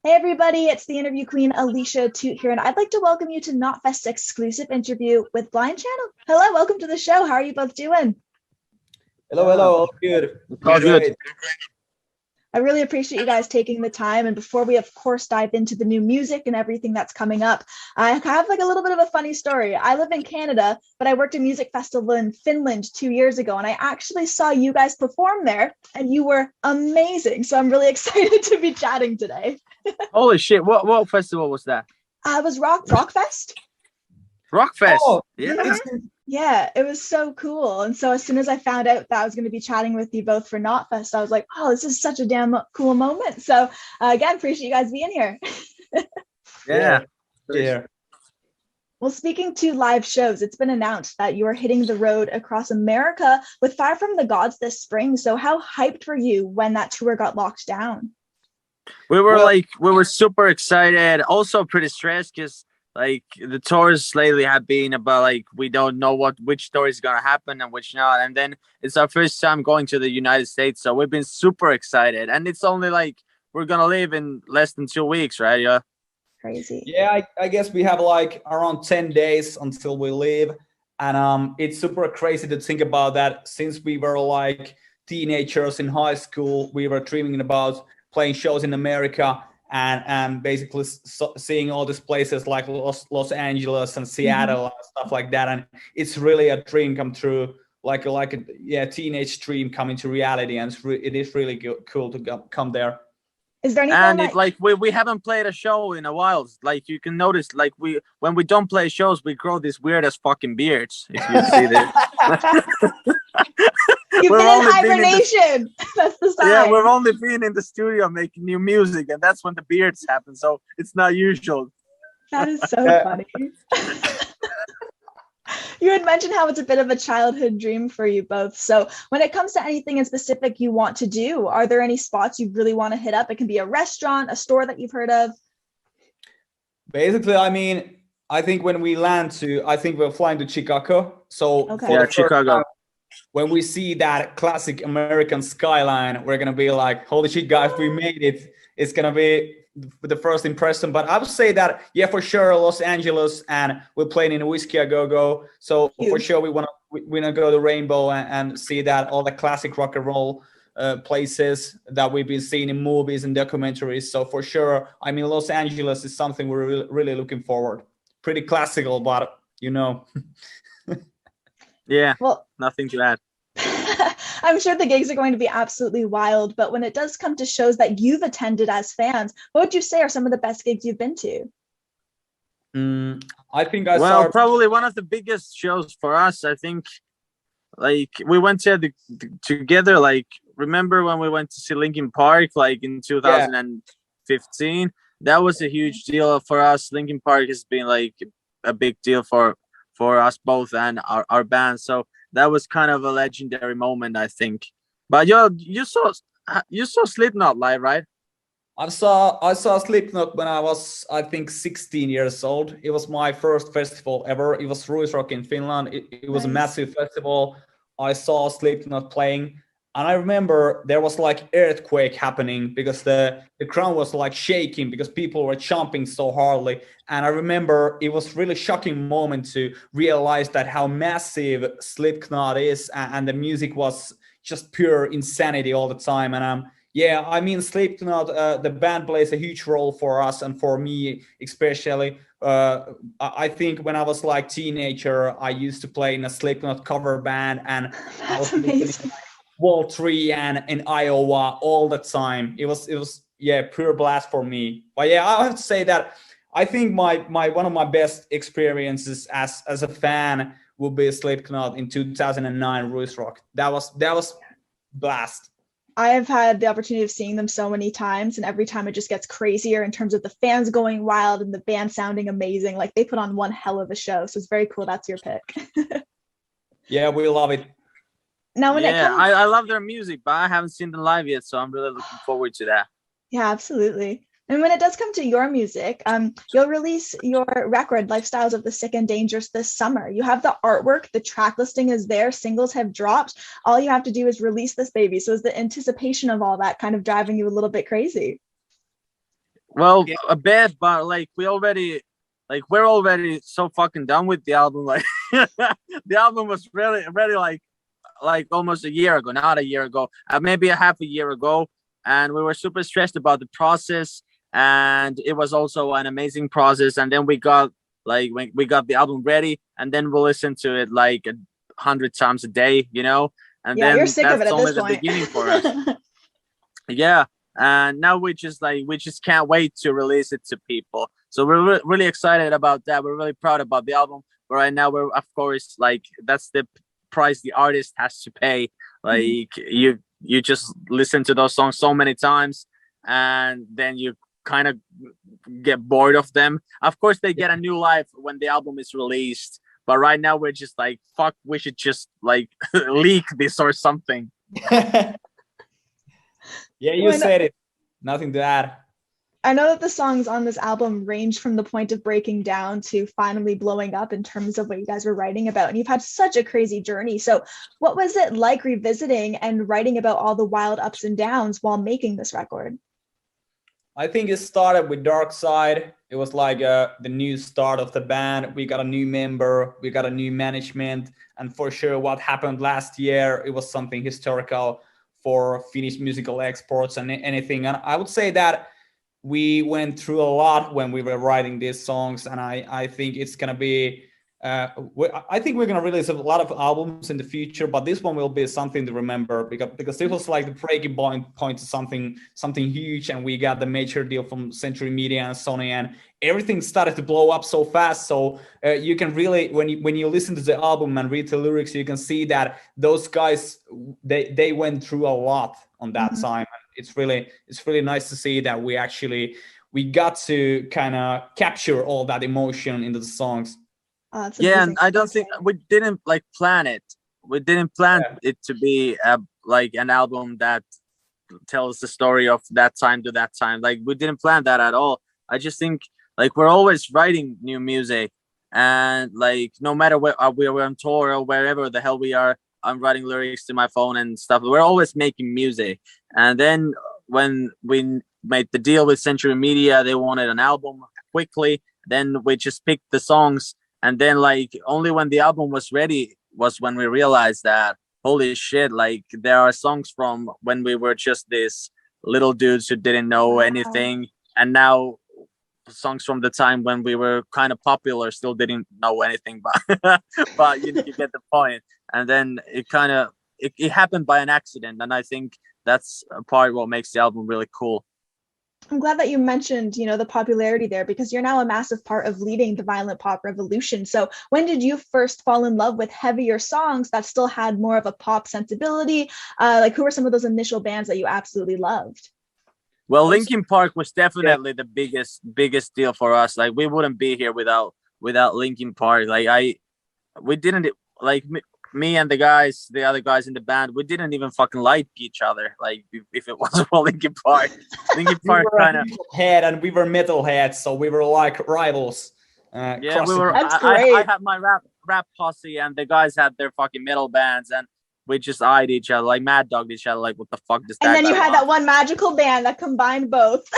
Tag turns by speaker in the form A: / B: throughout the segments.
A: Hey everybody, it's the interview queen Alicia Toot here, and I'd like to welcome you to Knotfest's exclusive interview with Blind Channel. Hello, welcome to the show. How are you both doing?
B: Hello, all good.
C: All good.
A: I really appreciate you guys taking the time. And before we, of course, dive into the new music and everything that's coming up, I have like a little bit of a funny story. I live in Canada, but I worked a music festival in Finland 2 years ago, and I actually saw you guys perform there, and you were amazing. So I'm really excited to be chatting today.
C: Holy shit! What festival was that?
A: It was Rockfest.
C: Rockfest.
B: Oh,
C: yeah.
A: Yeah, it was so cool. And so as soon as I found out that I was going to be chatting with you both for Knotfest, I was like, oh, this is such a damn cool moment. So again, appreciate you guys being here.
C: Yeah.
A: Well, speaking to live shows, it's been announced that you are hitting the road across America with Fire from the Gods this spring. So how hyped were you when that tour got locked down?
C: We were super excited. Also pretty stressed because the tours lately have been about we don't know which tour is gonna happen and which not. And then it's our first time going to the United States, so we've been super excited. And it's only we're gonna leave in less than 2 weeks, right? Yeah.
A: Crazy.
B: Yeah, I guess we have around 10 days until we leave. And it's super crazy to think about that. Since we were teenagers in high school, we were dreaming about playing shows in America and basically seeing all these places like Los Angeles and Seattle and stuff like that. And it's really a dream come true, like a teenage dream coming to reality. And it is really cool to come there.
A: Is there anything
C: we haven't played a show in a while. You can notice, when we don't play shows, we grow these weird as fucking beards. If you see that.
A: You've been in hibernation. That's the sign.
C: Yeah, we've only been in the studio making new music, and that's when the beards happen. So it's not usual.
A: That is so funny. You had mentioned how it's a bit of a childhood dream for you both. So when it comes to anything in specific you want to do, are there any spots you really want to hit up? It can be a restaurant, a store that you've heard of.
B: Basically, I think when we land I think we're flying to Chicago. So
C: yeah, Chicago.
B: When we see that classic American skyline, we're going to be like, holy shit, guys, we made it. It's going to be the first impression. But I would say that, yeah, for sure, Los Angeles, and we're playing in Whiskey A Go-Go. So for sure, we want to go to Rainbow and see that all the classic rock and roll places that we've been seeing in movies and documentaries. So for sure, Los Angeles is something we're really looking forward. Pretty classical, but
C: Yeah,
A: well,
C: nothing to add.
A: I'm sure the gigs are going to be absolutely wild, but when it does come to shows that you've attended as fans, what would you say are some of the best gigs you've been to?
B: I think
C: probably one of the biggest shows for us. I think, we went together. Remember when we went to see Linkin Park, in 2015? That was a huge deal for us. Linkin Park has been a big deal for us both and our band. So that was kind of a legendary moment, I think. But you saw Slipknot live, right?
B: I saw Slipknot when I was, I think, 16 years old. It was my first festival ever. It was Ruisrock in Finland. It was a massive festival. I saw Slipknot playing. And I remember there was earthquake happening because the ground was shaking because people were jumping so hardly. And I remember it was really shocking moment to realize that how massive Slipknot is, and the music was just pure insanity all the time. And Slipknot, the band plays a huge role for us and for me especially. I think when I was teenager, I used to play in a Slipknot cover band, and I was
A: amazing.
B: Wall 3 and in Iowa all the time. It was pure blast for me. But yeah, I have to say that I think my one of my best experiences as a fan would be Slipknot in 2009 Ruisrock. That was blast.
A: I have had the opportunity of seeing them so many times, and every time it just gets crazier in terms of the fans going wild and the band sounding amazing. They put on one hell of a show. So it's very cool. That's your pick.
B: Yeah, we love it.
A: Now,
C: I love their music, but I haven't seen them live yet, so I'm really looking forward to that.
A: Yeah, absolutely. And when it does come to your music, you'll release your record, Lifestyles of the Sick and Dangerous, this summer. You have the artwork, the track listing is there, singles have dropped. All you have to do is release this baby. So is the anticipation of all that kind of driving you a little bit crazy?
C: Well,
B: Yeah.
C: a bit, but like we're already so fucking done with the album. Like the album was really like almost a year ago, not a year ago, maybe a half a year ago, and we were super stressed about the process, and it was also an amazing process. And then we got when we got the album ready, and then we'll listen to it like 100 times a day, you know, and
A: Yeah, you're
C: then
A: sick of it
C: that's
A: at
C: only
A: this
C: the
A: point.
C: beginning for us. Yeah, and now we just can't wait to release it to people. So we're really excited about that. We're really proud about the album. But right now we're, of course, like that's the price the artist has to pay. Like you just listen to those songs so many times, and then you kind of get bored of them. Of course they get a new life when the album is released, but right now we're just like, fuck, we should just like leak this or something.
B: Yeah, you said it. Nothing to add.
A: I know that the songs on this album range from the point of breaking down to finally blowing up in terms of what you guys were writing about. And you've had such a crazy journey. So what was it like revisiting and writing about all the wild ups and downs while making this record?
B: I think it started with Dark Side. It was like the new start of the band. We got a new member, we got a new management, and for sure what happened last year, it was something historical for Finnish musical exports and anything. And I would say that we went through a lot when we were writing these songs, and I think it's gonna be I think we're gonna release a lot of albums in the future, but this one will be something to remember because this was like the breaking point to something huge, and we got the major deal from Century Media and Sony, and everything started to blow up so fast. So you can really, when you listen to the album and read the lyrics, you can see that those guys they went through a lot on that time. It's really nice to see that we got to kind of capture all that emotion into the songs.
C: Yeah, and I don't think we didn't like plan it. We didn't plan it to be like an album that tells the story of that time to that time. Like we didn't plan that at all. I just think like we're always writing new music, and like no matter where we're on tour or wherever the hell we are, I'm writing lyrics to my phone and stuff. We're always making music. And then when we made the deal with Century Media, they wanted an album quickly. Then we just picked the songs. And then like only when the album was ready was when we realized that, holy shit, like there are songs from when we were just these little dudes who didn't know anything. And now songs from the time when we were kind of popular still didn't know anything, but you get the point. And then it kind of it happened by an accident, and I think that's a part what makes the album really cool.
A: I'm glad that you mentioned, the popularity there, because you're now a massive part of leading the violent pop revolution. So when did you first fall in love with heavier songs that still had more of a pop sensibility? Like who were some of those initial bands that you absolutely loved?
C: Well, Linkin Park was definitely the biggest deal for us. Like we wouldn't be here without Linkin Park. Like we didn't like me and the other guys in the band, we didn't even fucking like each other. Like if it wasn't for Linkin Park, Linkin Park kind of
B: head, and we were metalheads, so we were like rivals.
C: Yeah, we were.
A: That's great.
C: I had my rap posse, and the guys had their fucking metal bands, and we just eyed each other, like mad dogged each other, like what the fuck does that?
A: And then you had that one magical band that combined both.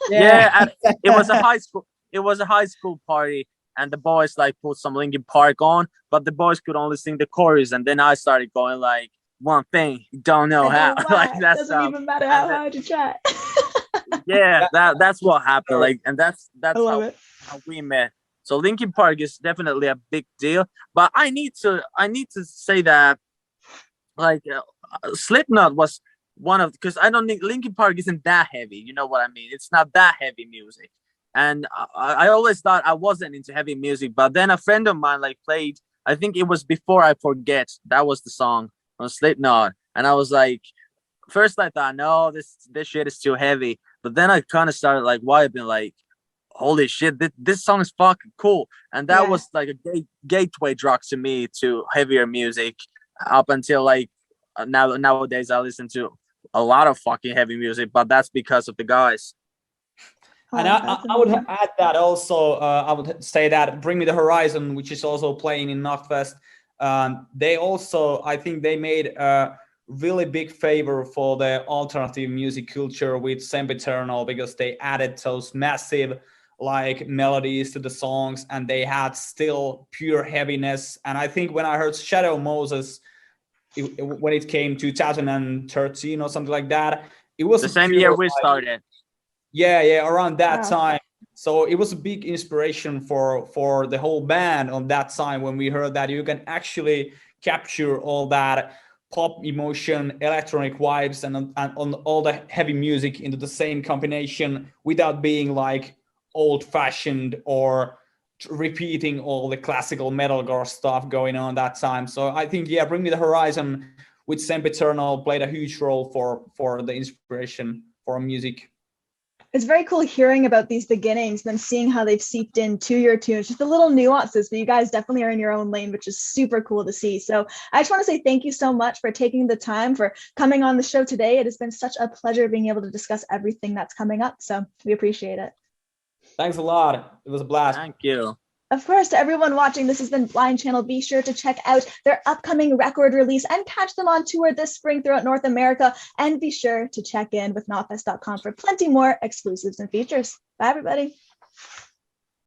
C: Yeah, it was a high school. It was a high school party. And the boys like put some Linkin Park on, but the boys could only sing the chorus. And then I started going like, one thing, don't know how. Like that
A: doesn't even matter how hard you try.
C: Yeah, that's what happened. Like, and that's how we met. So Linkin Park is definitely a big deal. But I need to say that like Slipknot was one of, because I don't think Linkin Park isn't that heavy. You know what I mean? It's not that heavy music. And I always thought I wasn't into heavy music, but then a friend of mine like played, I think it was Before I Forget. That was the song on Slipknot. And I was like, first I thought, no, this shit is too heavy. But then I kind of started like vibing, like, holy shit, this song is fucking cool. And that was like a gateway drug to me to heavier music up until like nowadays I listen to a lot of fucking heavy music, but that's because of the guys.
B: And I would add that also, I would say that Bring Me the Horizon, which is also playing in Knotfest, they also, I think they made really big favor for the alternative music culture with Sempiternal, because they added those massive like melodies to the songs, and they had still pure heaviness. And I think when I heard Shadow Moses, when it came 2013 or something like that, it was
C: The
B: a
C: same
B: pure,
C: year we started.
B: yeah, around that
A: Wow.
B: time. So it was a big inspiration for the whole band on that time, when we heard that you can actually capture all that pop emotion, electronic vibes, and on all the heavy music into the same combination without being like old fashioned or repeating all the classical metalcore stuff going on that time. So I think, yeah, Bring Me the Horizon with Sempiternal played a huge role for the inspiration for music.
A: It's very cool hearing about these beginnings, then seeing how they've seeped into your tunes, just the little nuances, but you guys definitely are in your own lane, which is super cool to see. So I just want to say thank you so much for taking the time, for coming on the show today. It has been such a pleasure being able to discuss everything that's coming up. So we appreciate it.
B: Thanks a lot. It was a blast.
C: Thank you.
A: Of course, to everyone watching, this has been Blind Channel. Be sure to check out their upcoming record release and catch them on tour this spring throughout North America. And be sure to check in with Knotfest.com for plenty more exclusives and features. Bye, everybody.